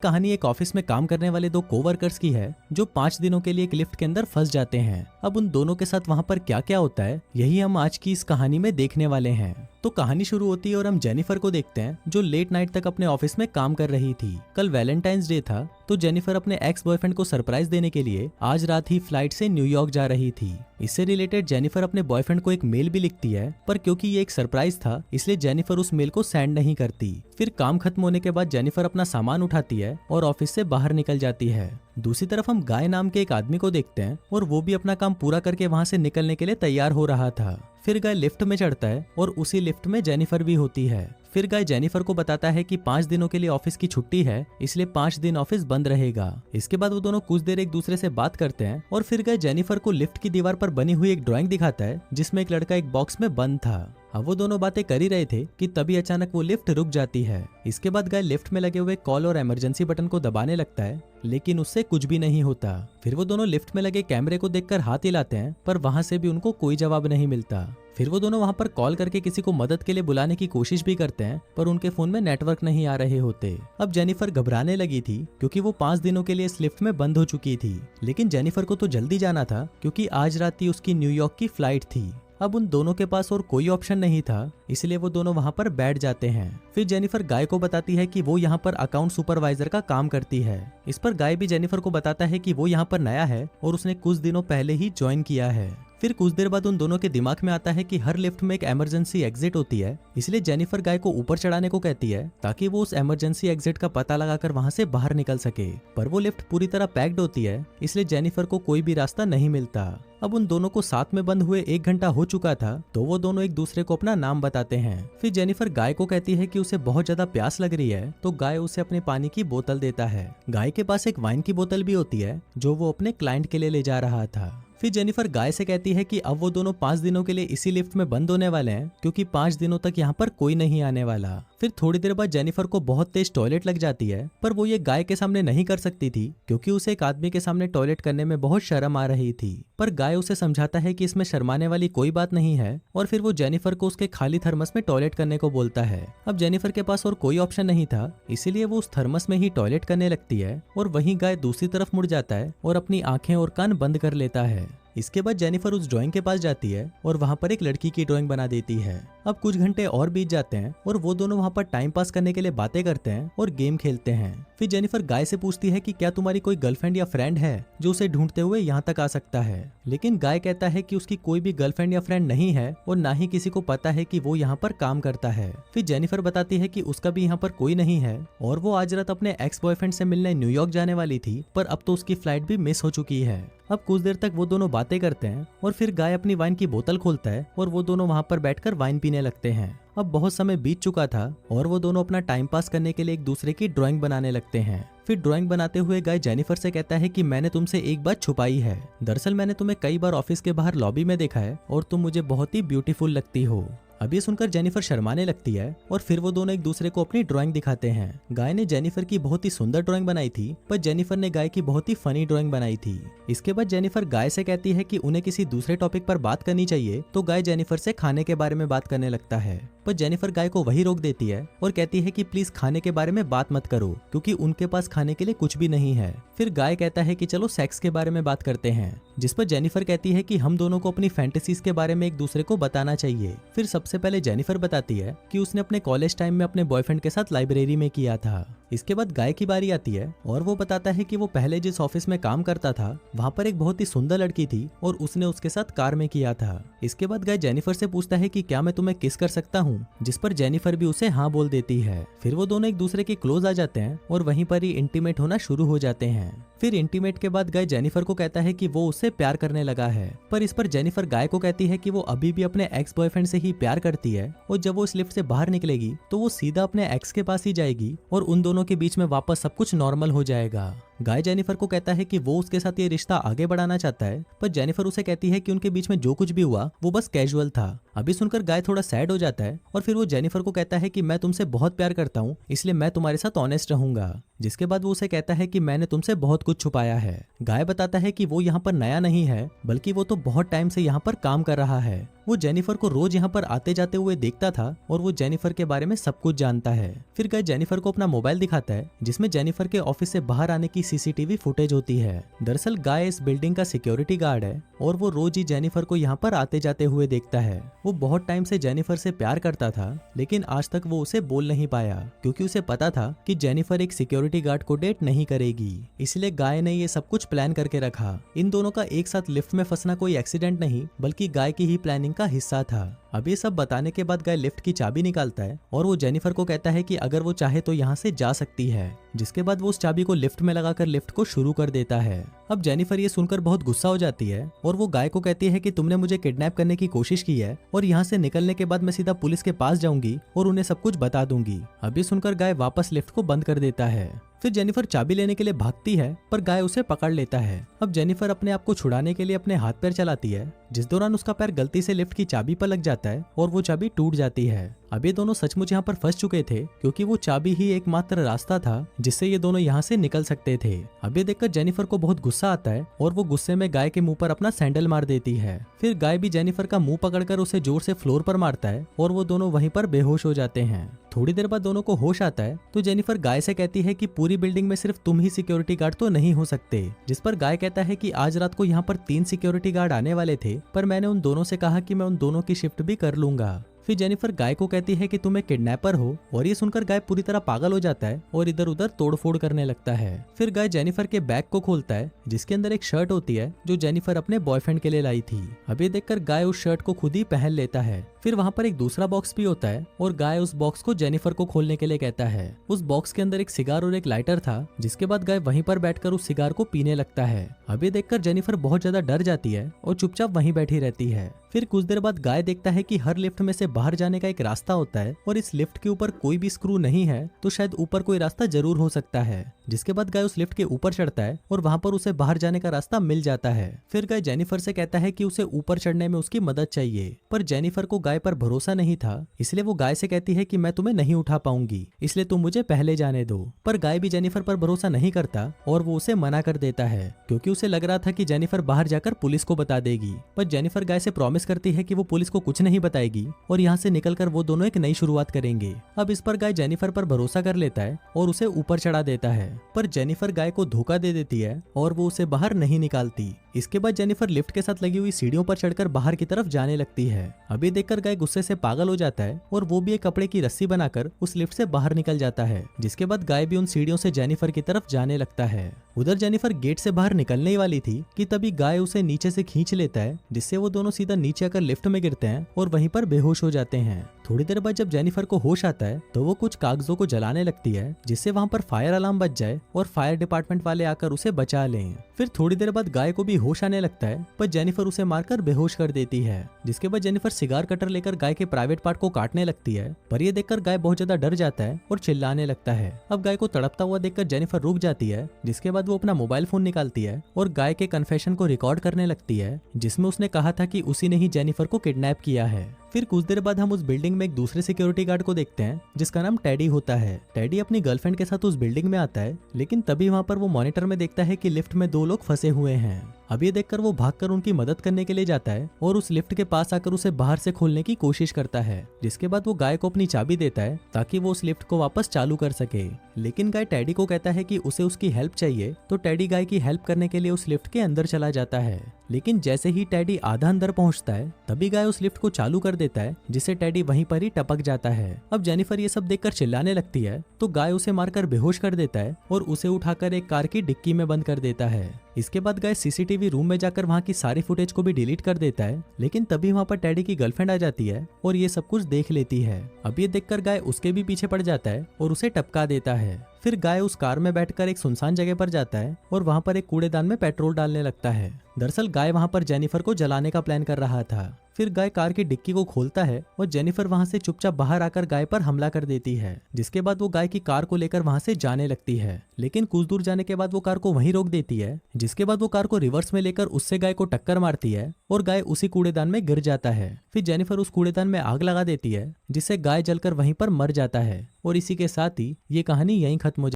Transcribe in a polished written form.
कहानी एक ऑफिस में काम करने वाले दो कोवर्कर्स की है जो 5 दिनों के लिए एक लिफ्ट के अंदर फंस जाते हैं। अब उन दोनों के साथ वहाँ पर क्या क्या होता है यही हम आज की इस कहानी में देखने वाले हैं। तो कहानी शुरू होती है और हम जेनिफर को देखते हैं जो लेट नाइट तक अपने ऑफिस में काम कर रही थी। कल वैलेंटाइंस डे था तो जेनिफर अपने एक्स बॉयफ्रेंड को सरप्राइज देने के लिए आज रात ही फ्लाइट से न्यूयॉर्क जा रही थी। इससे रिलेटेड जेनिफर अपने बॉयफ्रेंड को एक मेल भी लिखती है, पर क्योंकि ये एक सरप्राइज था इसलिए जेनिफर उस मेल को सेंड नहीं करती। फिर काम खत्म होने के बाद जेनिफर अपना सामान उठाती है और ऑफिस से बाहर निकल जाती है। दूसरी तरफ हम गाय नाम के एक आदमी को देखते हैं और वो भी अपना काम पूरा करके वहाँ से निकलने के लिए तैयार हो रहा था। फिर गाय लिफ्ट में चढ़ता है और उसी लिफ्ट में जेनिफर भी होती है। फिर गाय जेनिफर को बताता है कि 5 दिनों के लिए ऑफिस की छुट्टी है, इसलिए 5 दिन ऑफिस बंद रहेगा। इसके बाद वो दोनों कुछ देर एक दूसरे से बात करते हैं और फिर गाय जेनिफर को लिफ्ट की दीवार पर बनी हुई एक ड्राइंग दिखाता है जिसमें एक लड़का एक बॉक्स में बंद था। अब वो दोनों बातें कर ही रहे थे कि तभी अचानक वो लिफ्ट रुक जाती है। इसके बाद गाय लिफ्ट में लगे हुए कॉल और इमरजेंसी बटन को दबाने लगता है, लेकिन उससे कुछ भी नहीं होता। फिर वो दोनों लिफ्ट में लगे कैमरे को देखकर हाथ हिलाते हैं, पर वहां से भी उनको कोई जवाब नहीं मिलता। फिर वो दोनों वहां पर कॉल करके किसी को मदद के लिए बुलाने की कोशिश भी करते हैं, पर उनके फोन में नेटवर्क नहीं आ रहे होते। अब जेनिफर घबराने लगी थी क्योंकि वो 5 दिनों के लिए इस लिफ्ट में बंद हो चुकी थी, लेकिन जेनिफर को तो जल्दी जाना था क्योंकि आज रात ही उसकी न्यूयॉर्क की फ्लाइट थी। अब उन दोनों के पास और कोई ऑप्शन नहीं था, इसलिए वो दोनों वहां पर बैठ जाते हैं। फिर जेनिफर गाय को बताती है कि वो यहाँ पर अकाउंट सुपरवाइजर का काम करती है। इस पर गाय भी जेनिफर को बताता है कि वो यहाँ पर नया है और उसने कुछ दिनों पहले ही ज्वाइन किया है। फिर कुछ देर बाद उन दोनों के दिमाग में आता है कि हर लिफ्ट में एक इमरजेंसी एग्जिट होती है, इसलिए जेनिफर गाय को ऊपर चढ़ाने को कहती है ताकि वो उस इमरजेंसी एग्जिट का पता लगाकर वहां से बाहर निकल सके। पर वो लिफ्ट पूरी तरह पैक्ड होती है, इसलिए जेनिफर को कोई भी रास्ता नहीं मिलता। अब उन दोनों को साथ में बंद हुए 1 घंटा हो चुका था, तो वो दोनों एक दूसरे को अपना नाम बताते हैं। फिर जेनिफर गाय को कहती है कि उसे बहुत ज्यादा प्यास लग रही है, तो गाय उसे अपने पानी की बोतल देता है। गाय के पास एक वाइन की बोतल भी होती है जो वो अपने क्लाइंट के लिए ले जा रहा था। फिर जेनिफर गाय से कहती है कि अब वो दोनों 5 दिनों के लिए इसी लिफ्ट में बंद होने वाले हैं क्योंकि 5 दिनों तक यहाँ पर कोई नहीं आने वाला। फिर थोड़ी देर बाद जेनिफर को बहुत तेज टॉयलेट लग जाती है, पर वो ये गाय के सामने नहीं कर सकती थी क्योंकि उसे एक आदमी के सामने टॉयलेट करने में बहुत शर्म आ रही थी। पर गाय उसे समझाता है कि इसमें शर्माने वाली कोई बात नहीं है और फिर वो जेनिफर को उसके खाली थर्मस में टॉयलेट करने को बोलता है। अब जेनिफर के पास और कोई ऑप्शन नहीं था, इसीलिए वो उस थर्मस में ही टॉयलेट करने लगती है और वहीं गाय दूसरी तरफ मुड़ जाता है और अपनी आंखें और कान बंद कर लेता है। इसके बाद जेनिफर उस ड्राइंग के पास जाती है और वहां पर एक लड़की की ड्राइंग बना देती है। अब कुछ घंटे और बीत जाते हैं और वो दोनों वहां पर टाइम पास करने के लिए बातें करते हैं और गेम खेलते हैं। फिर जेनिफर गाय से पूछती है कि क्या तुम्हारी कोई गर्लफ्रेंड या फ्रेंड है जो उसे ढूंढते हुए यहाँ तक आ सकता है, लेकिन गाय कहता है कि उसकी कोई भी गर्लफ्रेंड या फ्रेंड नहीं है और ना ही किसी को पता है कि वो यहाँ पर काम करता है। फिर जेनिफर बताती है कि उसका भी यहाँ पर कोई नहीं है और वो आज रात अपने एक्स बॉयफ्रेंड से मिलने न्यूयॉर्क जाने वाली थी, पर अब तो उसकी फ्लाइट भी मिस हो चुकी है। अब कुछ देर तक वो दोनों बातें करते हैं और फिर गाय अपनी वाइन की बोतल खोलता है और वो दोनों वहां पर बैठकर वाइन पीने लगते हैं। अब बहुत समय बीत चुका था और वो दोनों अपना टाइम पास करने के लिए एक दूसरे की ड्राइंग बनाने लगते हैं। फिर ड्राइंग बनाते हुए गाय जेनिफर से कहता है कि मैंने तुमसे एक बात छुपाई है। दरअसल मैंने तुम्हें कई बार ऑफिस के बाहर लॉबी में देखा है और तुम मुझे बहुत ही ब्यूटीफुल लगती हो। अब ये सुनकर जेनिफर शर्माने लगती है और फिर वो दोनों एक दूसरे को अपनी ड्राइंग दिखाते हैं। गाय ने जेनिफर की बहुत ही सुंदर ड्राइंग बनाई थी, पर जेनिफर ने गाय की बहुत ही फनी ड्राइंग बनाई थी। इसके बाद जेनिफर गाय से कहती है कि उन्हें किसी दूसरे टॉपिक पर बात करनी चाहिए, तो गाय जेनिफर से खाने के बारे में बात करने लगता है, पर जेनिफर गाय को वही रोक देती है और कहती है कि प्लीज खाने के बारे में बात मत करो क्योंकि उनके पास खाने के लिए कुछ भी नहीं है। फिर गाय कहता है कि चलो सेक्स के बारे में बात करते हैं, जिस पर जेनिफर कहती है कि हम दोनों को अपनी फैंटेसीज के बारे में एक दूसरे को बताना चाहिए। फिर सबसे पहले जेनिफर बताती है कि उसने अपने कॉलेज टाइम में अपने बॉयफ्रेंड के साथ लाइब्रेरी में किया था। इसके बाद गाय की बारी आती है और वो बताता है कि वो पहले जिस ऑफिस में काम करता था वहाँ पर एक बहुत ही सुंदर लड़की थी और उसने उसके साथ कार में किया था। इसके बाद गाय जेनिफर से पूछता है कि क्या मैं तुम्हें किस कर सकता हूँ, जिस पर जेनिफर भी उसे हाँ बोल देती है। फिर वो दोनों एक दूसरे के क्लोज आ जाते हैं और वहीं पर ही इंटीमेट होना शुरू हो जाते हैं। फिर इंटीमेट के बाद गाय जेनिफर को कहता है कि वो उससे प्यार करने लगा है, पर इस पर जेनिफर गाय को कहती है कि वो अभी भी अपने एक्स बॉयफ्रेंड से ही प्यार करती है और जब वो इस लिफ्ट से बाहर निकलेगी तो वो सीधा अपने एक्स के पास ही जाएगी और उन दोनों के बीच में वापस सब कुछ नॉर्मल हो जाएगा। गाय जेनिफर को कहता है कि वो उसके साथ ये रिश्ता आगे बढ़ाना चाहता है, पर जेनिफर उसे कहती है कि उनके बीच में जो कुछ भी हुआ वो बस कैजुअल था। अभी सुनकर गाय थोड़ा सैड हो जाता है और फिर वो जेनिफर को कहता है कि मैं तुमसे बहुत प्यार करता हूँ, इसलिए मैं तुम्हारे साथ ऑनेस्ट रहूंगा। जिसके बाद वो उसे कहता है कि मैंने तुमसे बहुत कुछ छुपाया है। गाय बताता है कि वो यहाँ पर नया नहीं है, बल्कि वो तो बहुत टाइम से यहाँ पर काम कर रहा है। वो जेनिफर को रोज यहाँ पर आते जाते हुए देखता था और वो जेनिफर के बारे में सब कुछ जानता है। फिर गाय जेनिफर को अपना मोबाइल दिखाता है जिसमें जेनिफर के ऑफिस से बाहर आने की सीसीटीवी फुटेज होती है। दरअसल गाय इस बिल्डिंग का सिक्योरिटी गार्ड है और वो रोज ही जेनिफर को यहाँ पर आते जाते हुए देखता है। वो बहुत टाइम से जेनिफर से प्यार करता था, लेकिन आज तक वो उसे बोल नहीं पाया क्योंकि उसे पता था कि जेनिफर एक सिक्योरिटी गार्ड को डेट नहीं करेगी। इसलिए गाय ने ये सब कुछ प्लान करके रखा। इन दोनों का एक साथ लिफ्ट में फंसना कोई एक्सीडेंट नहीं बल्कि गाय की ही प्लानिंग का हिस्सा था। अब ये सब बताने के बाद गाय लिफ्ट की चाबी निकालता है और वो जेनिफर को कहता है कि अगर वो चाहे तो यहाँ से जा सकती है। जिसके बाद वो उस चाबी को लिफ्ट में लगाकर लिफ्ट को शुरू कर देता है। अब जेनिफर ये सुनकर बहुत गुस्सा हो जाती है और वो गाय को कहती है कि तुमने मुझे किडनैप करने की कोशिश की है और यहाँ से निकलने के बाद मैं सीधा पुलिस के पास जाऊंगी और उन्हें सब कुछ बता दूंगी। अब ये सुनकर गाय वापस लिफ्ट को बंद कर देता है। फिर जेनिफर चाबी लेने के लिए भागती है पर गाय उसे पकड़ लेता है। अब जेनिफर अपने आप को छुड़ाने के लिए अपने हाथ पैर चलाती है, जिस दौरान उसका पैर गलती से लिफ्ट की चाबी पर लग जाता है और वो चाबी टूट जाती है। अब ये दोनों सचमुच यहाँ पर फंस चुके थे क्योंकि वो चाबी ही एकमात्र रास्ता था जिससे ये दोनों यहाँ से निकल सकते थे। अब ये देखकर जेनिफर को बहुत गुस्सा आता है और वो गुस्से में गाय के मुंह पर अपना सैंडल मार देती है। फिर गाय भी जेनिफर का मुंह पकड़कर उसे जोर से फ्लोर पर मारता है और वो दोनों वहीं पर बेहोश हो जाते हैं। थोड़ी देर बाद दोनों को होश आता है तो जेनिफर गाय से कहती है कि पूरी बिल्डिंग में सिर्फ तुम ही सिक्योरिटी गार्ड तो नहीं हो सकते। जिस पर गाय कहता है कि आज रात को यहाँ पर 3 सिक्योरिटी गार्ड आने वाले थे पर मैंने उन दोनों से कहा कि मैं उन दोनों की शिफ्ट भी कर लूंगा। फिर जेनिफर गाय को कहती है कि तुम एक किडनैपर हो और ये सुनकर गाय पूरी तरह पागल हो जाता है और इधर उधर तोड़फोड़ करने लगता है। फिर गाय जेनिफर के बैग को खोलता है जिसके अंदर एक शर्ट होती है जो जेनिफर अपने बॉयफ्रेंड के लिए लाई थी। अब ये देखकर गाय उस शर्ट को खुद ही पहन लेता है। फिर वहाँ पर एक दूसरा बॉक्स भी होता है और गाय उस बॉक्स को जेनिफर को खोलने के लिए कहता है। उस बॉक्स के अंदर एक सिगार और एक लाइटर था, जिसके बाद गाय वहीं पर बैठकर उस सिगार को पीने लगता है। अब ये देखकर जेनिफर बहुत ज्यादा डर जाती है और चुपचाप वहीं बैठी रहती है। फिर कुछ देर बाद गाय देखता है कि हर लिफ्ट में से बाहर जाने का एक रास्ता होता है और इस लिफ्ट के ऊपर कोई भी स्क्रू नहीं है तो शायद ऊपर कोई रास्ता जरूर हो सकता है। जिसके बाद गाय उस लिफ्ट के ऊपर चढ़ता है और वहाँ पर उसे बाहर जाने का रास्ता मिल जाता है। फिर गाय जेनिफर से कहता है कि उसे ऊपर चढ़ने में उसकी मदद चाहिए, पर जेनिफर को गाय पर भरोसा नहीं था, इसलिए वो गाय से कहती है कि मैं तुम्हें नहीं उठा पाऊंगी, इसलिए तुम मुझे पहले जाने दो। पर गाय भी जेनिफर पर भरोसा नहीं करता और वो उसे मना कर देता है क्योंकि उसे लग रहा था कि जेनिफर बाहर जाकर पुलिस को बता देगी। पर जेनिफर गाय से प्रॉमिस करती है कि वो पुलिस को कुछ नहीं बताएगी और यहाँ से निकलकर वो दोनों एक नई शुरुआत करेंगे। अब इस पर गाय जेनिफर पर भरोसा कर लेता है और उसे ऊपर चढ़ा देता है, पर जेनिफर गाय को धोखा दे देती है और वो उसे बाहर नहीं निकालती। इसके बाद जेनिफर लिफ्ट के साथ लगी हुई सीढ़ियों पर चढ़कर बाहर की तरफ जाने लगती है। अभी देखकर गाय गुस्से से पागल हो जाता है और वो भी एक कपड़े की रस्सी बनाकर उस लिफ्ट से बाहर निकल जाता है। जिसके बाद गाय भी उन सीढ़ियों से जेनिफर की तरफ जाने लगता है। उधर जेनिफर गेट से बाहर निकलने ही वाली थी कि तभी गाय उसे नीचे से खींच लेता है, जिससे वो दोनों सीधा नीचे आकर लिफ्ट में गिरते हैं और वहीं पर बेहोश हो जाते हैं। थोड़ी देर बाद जब जेनिफर को होश आता है तो वो कुछ कागजों को जलाने लगती है जिससे वहाँ पर फायर अलार्म बज जाए और फायर डिपार्टमेंट वाले आकर उसे बचा लें। फिर थोड़ी देर बाद गाय को भी होश आने लगता है, पर जेनिफर उसे मारकर बेहोश कर देती है। जिसके बाद जेनिफर सिगार कटर लेकर गाय के प्राइवेट पार्ट को काटने लगती है, पर ये देखकर गाय बहुत ज्यादा डर जाता है और चिल्लाने लगता है। अब गाय को तड़पता हुआ देखकर जेनिफर रुक जाती है, जिसके बाद वो अपना मोबाइल फोन निकालती है और गाय के कन्फेशन को रिकॉर्ड करने लगती है जिसमें उसने कहा था कि उसी ने ही जेनिफर को किडनैप किया है। फिर कुछ देर बाद हम उस बिल्डिंग में एक दूसरे सिक्योरिटी गार्ड को देखते हैं जिसका नाम टेडी होता है। टेडी अपनी गर्लफ्रेंड के साथ उस बिल्डिंग में आता है, लेकिन तभी वहाँ पर वो मॉनिटर में देखता है कि लिफ्ट में 2 लोग फंसे हुए हैं। अब ये देखकर वो भागकर उनकी मदद करने के लिए जाता है और उस लिफ्ट के पास आकर उसे बाहर से खोलने की कोशिश करता है। जिसके बाद वो गाय को अपनी चाबी देता है ताकि वो उस लिफ्ट को वापस चालू कर सके। लेकिन गाय टेडी को कहता है कि उसे उसकी हेल्प चाहिए, तो टेडी गाय की हेल्प करने के लिए उस लिफ्ट के अंदर चला जाता है। लेकिन जैसे ही टेडी आधा अंदर पहुंचता है तभी गाय उस लिफ्ट को चालू कर देता है, जिससे टेडी वहीं पर ही टपक जाता है। अब जेनिफर ये सब देखकर चिल्लाने लगती है तो गाय उसे मारकर बेहोश कर देता है और उसे उठाकर एक कार की डिक्की में बंद कर देता है। इसके बाद गाय सीसीटीवी रूम में जाकर वहाँ की सारी फुटेज को भी डिलीट कर देता है, लेकिन तभी वहाँ पर टेडी की गर्लफ्रेंड आ जाती है और ये सब कुछ देख लेती है। अब ये देखकर गाय उसके भी पीछे पड़ जाता है और उसे टपका देता है। फिर गाय उस कार में बैठकर एक सुनसान जगह पर जाता है और वहाँ पर एक कूड़ेदान में पेट्रोल डालने लगता है। दरअसल गाय वहाँ पर जेनिफर को जलाने का प्लान कर रहा था। फिर गाय कार की डिक्की को खोलता है और जेनिफर वहाँ से चुपचाप बाहर आकर गाय पर हमला कर देती है। जिसके बाद वो गाय की कार को लेकर वहाँ से जाने लगती है, लेकिन कुछ दूर जाने के बाद वो कार को वहीं रोक देती है। जिसके बाद वो कार को रिवर्स में लेकर उससे गाय को टक्कर मारती है और गाय उसी कूड़ेदान में गिर जाता है। फिर जेनिफर उस कूड़ेदान में आग लगा देती है, जिससे गाय जलकर वहीं पर मर जाता है। और इसी के साथ ही ये कहानी यहीं खत्म हो